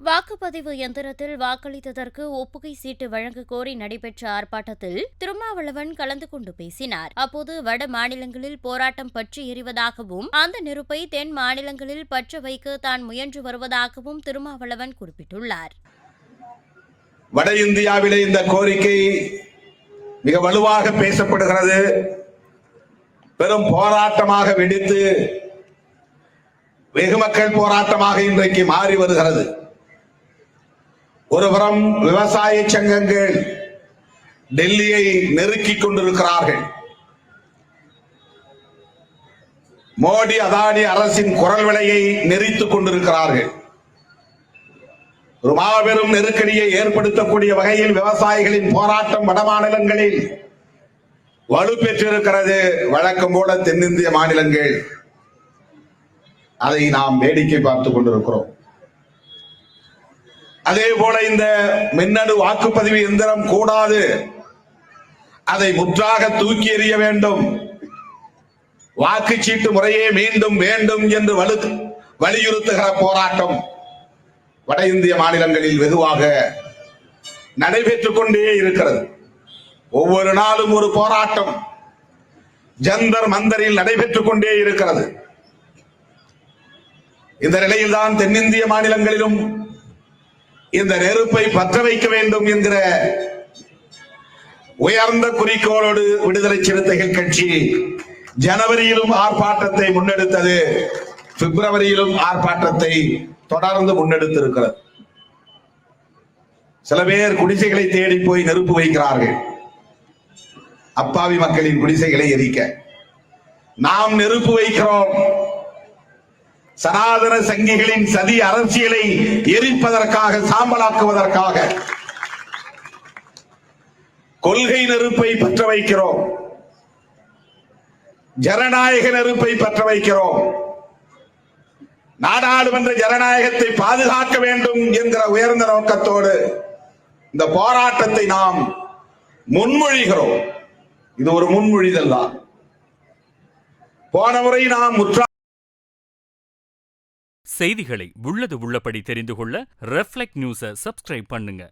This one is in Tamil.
வாக்குப்பதிவு எந்திரத்தில் வாக்களித்ததற்கு ஒப்புகை சீட்டு வழங்க கோரி நடைபெற்ற ஆர்ப்பாட்டத்தில் திருமாவளவன் கலந்து கொண்டு பேசினார். அப்போது வட மாநிலங்களில் போராட்டம் பற்றி எறிவதாகவும் அந்த நெருப்பை தென் மாநிலங்களில் பற்ற வைக்க தான் முயன்று வருவதாகவும் திருமாவளவன் குறிப்பிட்டுள்ளார். வட இந்தியாவிலே இந்த கோரிக்கை மிக வலுவாக பேசப்படுகிறது. பெரும் போராட்டமாக வெடித்து வெகுமக்கள் போராட்டமாக இன்றைக்கு மாறி வருகிறது. ஒருபுறம் விவசாய சங்கங்கள் டெல்லியை நெருக்கிக் கொண்டிருக்கிறார்கள். மோடி அதானி அரசின் குரல் விலையை நெறித்துக் கொண்டிருக்கிறார்கள். ஒரு மாபெரும் நெருக்கடியை ஏற்படுத்தக்கூடிய வகையில் விவசாயிகளின் போராட்டம் வட மாநிலங்களில் வலுப்பெற்றிருக்கிறது. வழக்கம் போல தென்னிந்திய மாநிலங்கள் அதை நாம் வேடிக்கை பார்த்துக் கொண்டிருக்கிறோம். அதே போல இந்த மின்னணு வாக்குப்பதிவு எந்திரம் கூடாது, அதை முற்றாக தூக்கி எறிய வேண்டும், வாக்குச்சீட்டு முறையே மீண்டும் வேண்டும் என்று வலியுறுத்துகிற போராட்டம் வட இந்திய மாநிலங்களில் வெகுவாக நடைபெற்றுக் கொண்டே இருக்கிறது. ஒவ்வொரு நாளும் ஒரு போராட்டம் ஜந்தர் மந்தரில் நடைபெற்றுக் கொண்டே இருக்கிறது. இந்த நிலையில்தான் தென்னிந்திய மாநிலங்களிலும் இந்த நெருப்பை பற்ற வைக்க வேண்டும் என்கிற உயர்ந்த குறிக்கோளோடு விடுதலை சிறுத்தைகள் கட்சி ஜனவரியிலும் ஆர்ப்பாட்டத்தை முன்னெடுத்தது, பிப்ரவரியிலும் ஆர்ப்பாட்டத்தை தொடர்ந்து முன்னெடுத்திருக்கிறது. சில பேர் குடிசைகளை தேடி போய் நெருப்பு வைக்கிறார்கள், அப்பாவி மக்களின் குடிசைகளை எரிக்க. நாம் நெருப்பு வைக்கிறோம் சனாதன சங்கிகளின் சதி அரசியலை எரிப்பதற்காக, சாம்பலாக்குவதற்காக. கொள்கை நெருப்பை பற்ற வைக்கிறோம், ஜனநாயக நெருப்பை பற்ற வைக்கிறோம். நாடாளுமன்ற ஜனநாயகத்தை பாதுகாக்க வேண்டும் என்கிற உயர்ந்த நோக்கத்தோடு இந்த போராட்டத்தை நாம் முன்மொழிகிறோம். இது ஒரு முன்மொழிதல் தான். போன முறை நாம் செய்திகளை உள்ளது உள்ளபடி தெரிந்து கொள்ள ரெஃப்ளெக்ட் நியூஸை சப்ஸ்கிரைப் பண்ணுங்க.